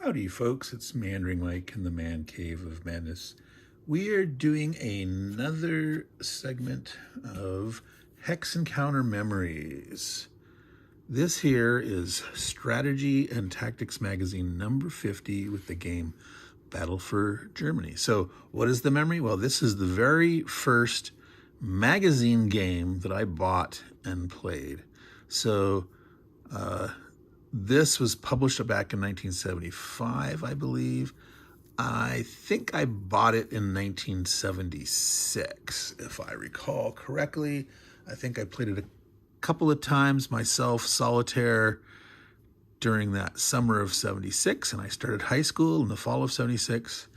Howdy folks, it's Meandering Mike in the Man Cave of Madness. We are doing another segment of Hex Counter Memories. This here is Strategy and Tactics Magazine number 50 with the game Battle for Germany. So what is the memory? Well, this is the very first magazine game that I bought and played. So this was published back in 1975, I believe. I think I bought it in 1976, if I recall correctly. I think I played it a couple of times myself, solitaire, during that summer of 76, and I started high school in the fall of 76,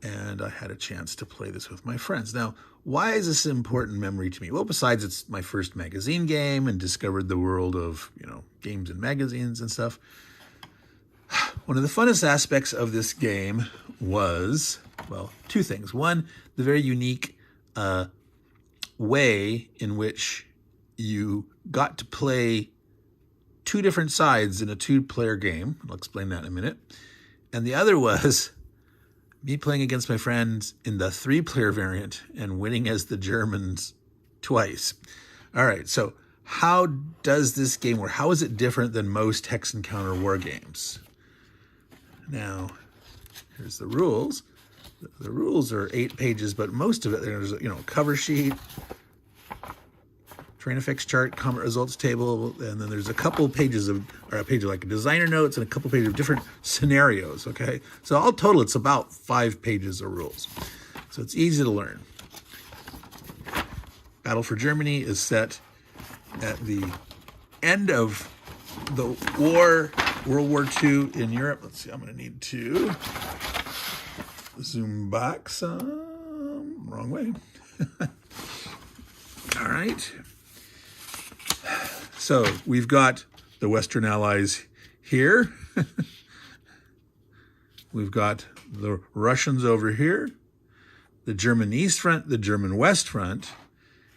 and I had a chance to play this with my friends. Now, why is this an important memory to me? Well, besides it's my first magazine game and discovered the world of, games and magazines and stuff. One of the funnest aspects of this game was, well, two things. One, the very unique way in which you got to play two different sides in a two-player game. I'll explain that in a minute. And the other was me playing against my friends in the three-player variant and winning as the Germans twice. All right, so how does this game work? How is it different than most Hex Counter war games? Now, here's the rules. The rules are 8 pages, but most of it, there's a cover sheet, train effects chart, combat results table, and then there's a couple pages of, or a page of like designer notes and a couple pages of different scenarios, okay? So all total, it's about 5 pages of rules. So it's easy to learn. Battle for Germany is set at the end of the war, World War II in Europe. Let's see, I'm gonna need to zoom back some, wrong way. All right. So we've got the Western Allies here. We've got the Russians over here, the German East Front, the German West Front.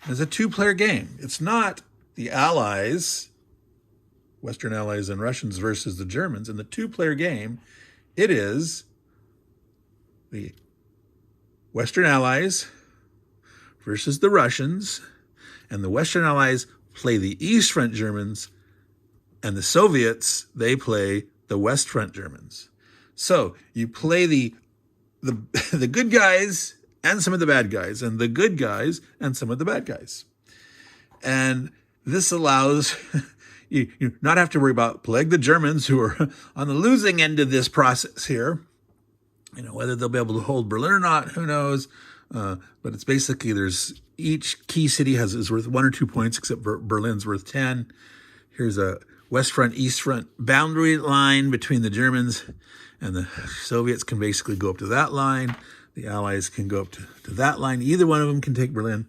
It's a two-player game. It's not the Allies, Western Allies and Russians versus the Germans. In the two-player game, it is the Western Allies versus the Russians, and the Western Allies play the East Front Germans, and the Soviets, they play the West Front Germans. So you play the good guys and some of the bad guys, and the good guys and some of the bad guys. And this allows you not have to worry about playing the Germans, who are on the losing end of this process here. Whether they'll be able to hold Berlin or not, who knows? But it's basically there's each key city is worth 1 or 2 points, except Berlin's worth 10. Here's a West Front, East Front boundary line between the Germans, and the Soviets can basically go up to that line. The Allies can go up to that line. Either one of them can take Berlin.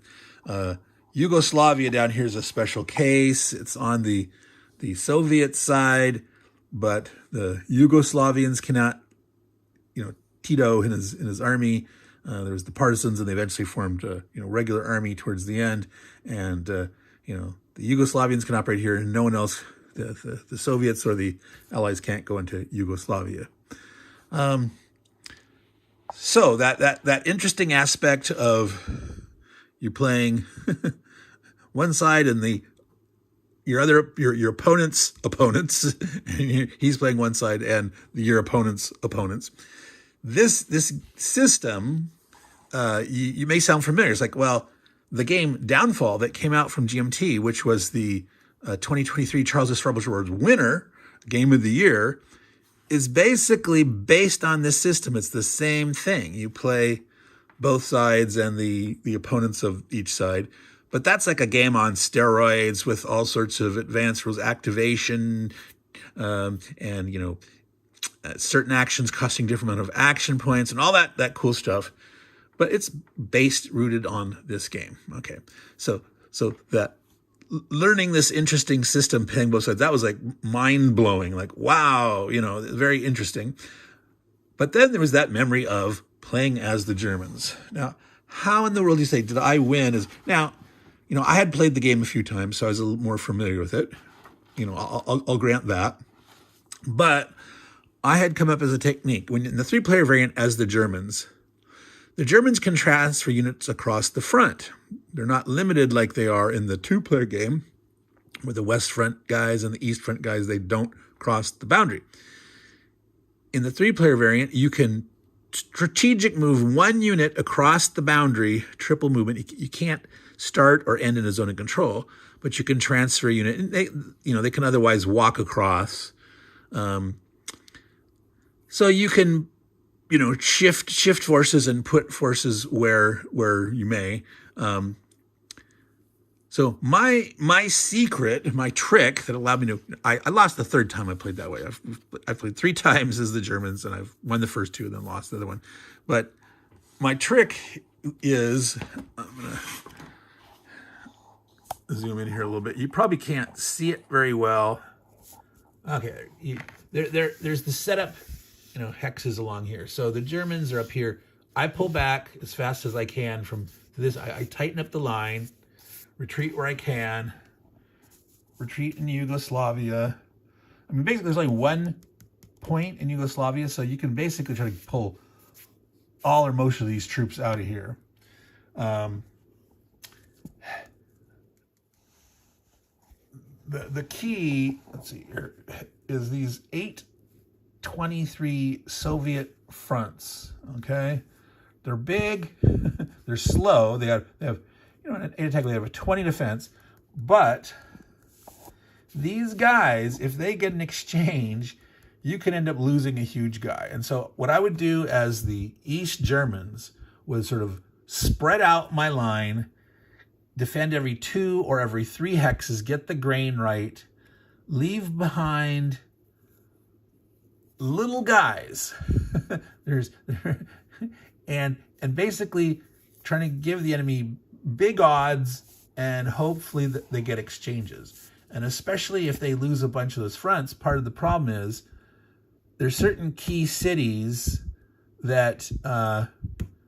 Yugoslavia down here is a special case. It's on the Soviet side, but the Yugoslavians cannot, Tito in his army. There was the partisans, and they eventually formed a regular army towards the end. And the Yugoslavians can operate here, and no one else, the Soviets or the Allies, can't go into Yugoslavia. So that interesting aspect of you playing one side and your opponent's opponents, and he's playing one side and your opponent's opponents. This system, you may sound familiar. It's like, well, the game Downfall that came out from GMT, which was the 2023 Charles S. Robles Awards winner, Game of the Year, is basically based on this system. It's the same thing. You play both sides and the opponents of each side. But that's like a game on steroids with all sorts of advanced rules, activation, and certain actions costing different amount of action points and all that cool stuff. But it's rooted on this game. Okay, so that learning this interesting system, playing both sides, that was like mind blowing. Like, wow, very interesting. But then there was that memory of playing as the Germans. Now, how in the world do you say, did I win? Now, I had played the game a few times, so I was a little more familiar with it. I'll grant that. But I had come up as a technique when in the 3-player variant as the Germans can transfer units across the front. They're not limited like they are in the 2-player game, where the West Front guys and the East Front guys, they don't cross the boundary. In the 3-player variant, you can strategic move 1 unit across the boundary, triple movement. You can't start or end in a zone of control, but you can transfer a unit. And they can otherwise walk across. So you can, shift forces and put forces where you may. So my secret, my trick that allowed me to, I lost the 3rd time I played that way. I played 3 times as the Germans, and I've won the first 2 and then lost the other one. But my trick is, I'm going to zoom in here a little bit. You probably can't see it very well. Okay, there's the setup, hexes along here. So the Germans are up here. I pull back as fast as I can from this. I tighten up the line. Retreat where I can. Retreat in Yugoslavia. I mean, basically, there's only 1 point in Yugoslavia, so you can basically try to pull all or most of these troops out of here. The key, let's see here, is these 823 Soviet fronts. Okay, they're big, they're slow. They have. In an 8 attack, they have a 20 defense, but these guys, if they get an exchange, you can end up losing a huge guy. And so what I would do as the East Germans was sort of spread out my line, defend every 2 or every 3 hexes, get the grain right, leave behind little guys. and basically trying to give the enemy big odds, and hopefully they get exchanges. And especially if they lose a bunch of those fronts, part of the problem is there's certain key cities that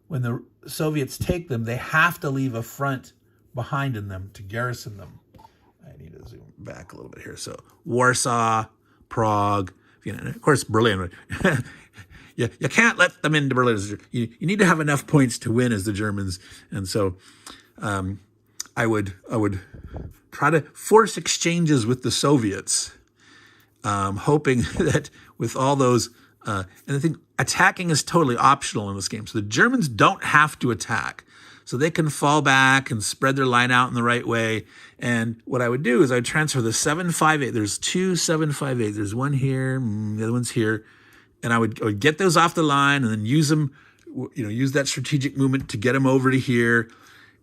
when the Soviets take them, they have to leave a front behind in them to garrison them. I need to zoom back a little bit here. So Warsaw, Prague, Vienna, and of course Berlin. You can't let them into Berlin. You need to have enough points to win as the Germans. And so I would try to force exchanges with the Soviets, hoping that with all those, and I think attacking is totally optional in this game. So the Germans don't have to attack. So they can fall back and spread their line out in the right way. And what I would do is I'd transfer the 758. There's 2 758. There's one here, the other one's here. And I would get those off the line and then use them, use that strategic movement to get them over to here.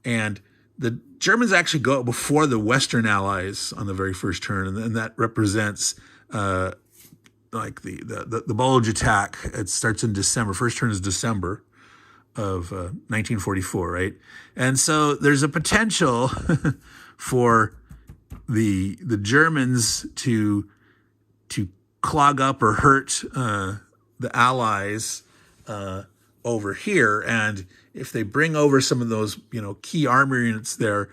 And the Germans actually go before the Western Allies on the very first turn. And that represents like the Bulge attack. It starts in December. First turn is December of 1944, right? And so there's a potential for the Germans to clog up or hurt the Allies over here. And if they bring over some of those, key armor units there,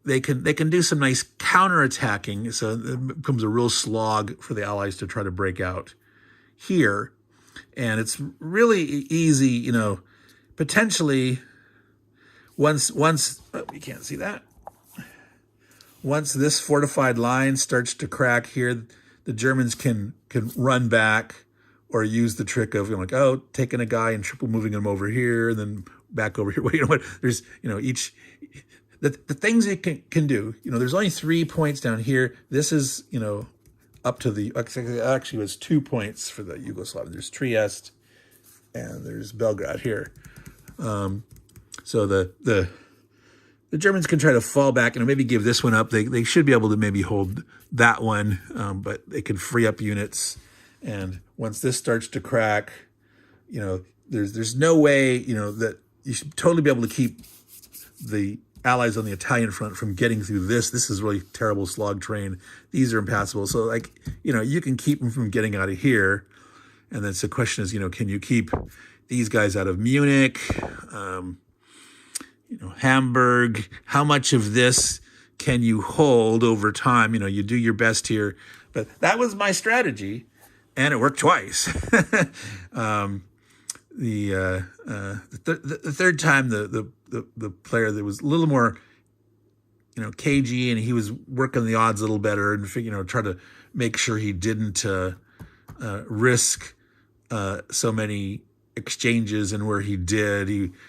they can do some nice counterattacking. So it becomes a real slog for the Allies to try to break out here. And it's really easy, potentially once you can't see that. Once this fortified line starts to crack here, the Germans can run back or use the trick of taking a guy and triple moving him over here and then back over here. Well, there's each the things it can do. There's only 3 points down here. This is up to the actually it was 2 points for the Yugoslavia. There's Trieste and there's Belgrade here. So the Germans can try to fall back and maybe give this one up. They should be able to maybe hold that one, but they can free up units. And once this starts to crack, there's no way, that you should totally be able to keep the Allies on the Italian front from getting through this. This is really terrible slog terrain. These are impassable. So you can keep them from getting out of here. And then the question is, can you keep these guys out of Munich, Hamburg? How much of this can you hold over time? You do your best here. But that was my strategy. and it worked twice. The third time, the player that was a little more, cagey, and he was working the odds a little better, and try to make sure he didn't risk so many exchanges. And where he did,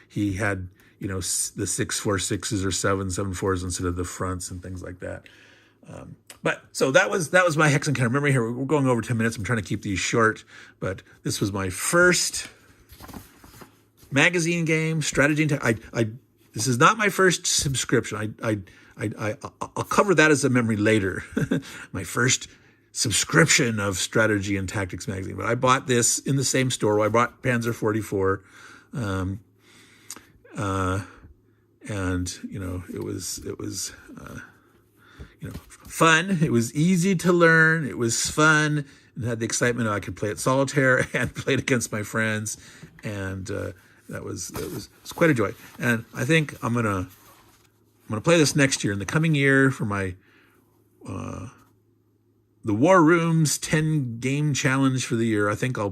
he had the 6-4-6s or 7-7-4s instead of the fronts and things like that. But so that was my Hex Counter. Remember, here we're going over 10 minutes. I'm trying to keep these short, but this was my first magazine game strategy. This is not my first subscription. I'll cover that as a memory later. My first subscription of Strategy and Tactics magazine. But I bought this in the same store where I bought Panzer 44. And it was fun. It was easy to learn. It was fun, and had the excitement of I could play it solitaire and play it against my friends, and that was quite a joy. And I think I'm gonna play this next year, in the coming year, for my the War Rooms 10 game challenge for the year. I think I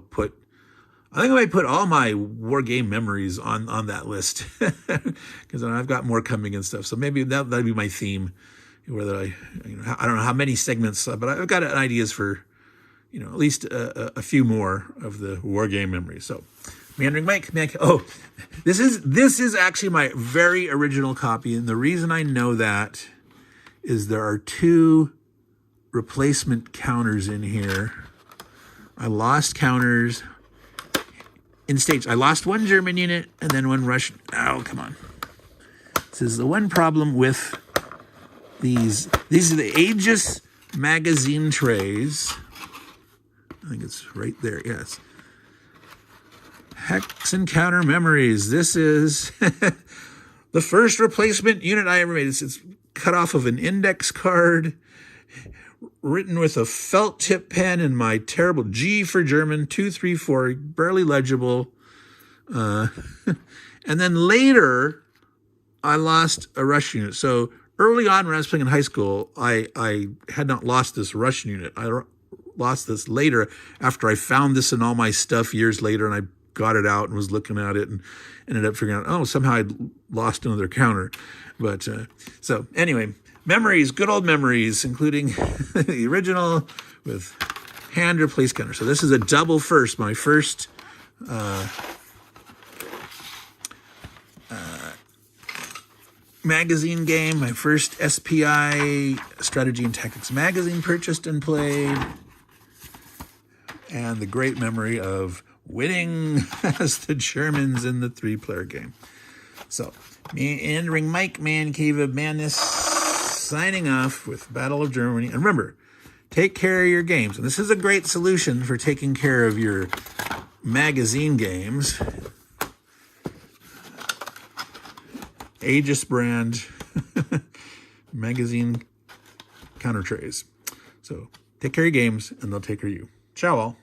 might put all my war game memories on that list, because I've got more coming and stuff. So maybe that'd be my theme. Whether I don't know how many segments, but I've got ideas for, at least a few more of the war game memories. So, Meandering Mike. Oh, this is actually my very original copy, and the reason I know that is there are 2 replacement counters in here. I lost counters in stage. I lost one German unit and then one Russian. Oh, come on. This is the one problem with these are the Aegis magazine trays. I think it's right there, yes. Hex Counter memories. This is the first replacement unit I ever made. It's cut off of an index card, written with a felt tip pen and my terrible G for German, 234, barely legible. And then later, I lost a Russian unit. So early on when I was playing in high school, I had not lost this Russian unit. I lost this later after I found this in all my stuff years later, and I got it out and was looking at it and ended up figuring out, somehow I'd lost another counter. But so anyway, memories, good old memories, including the original with hand replace counter. So this is a double first, my first magazine game, my first SPI Strategy and Tactics magazine purchased and played, and the great memory of winning as the Germans in the 3-player game. So, Meandering Mike, Man Cave of Madness, signing off with Battle of Germany. And remember, take care of your games. And this is a great solution for taking care of your magazine games. Aegis brand magazine counter trays. So take care of your games, and they'll take care of you. Ciao all.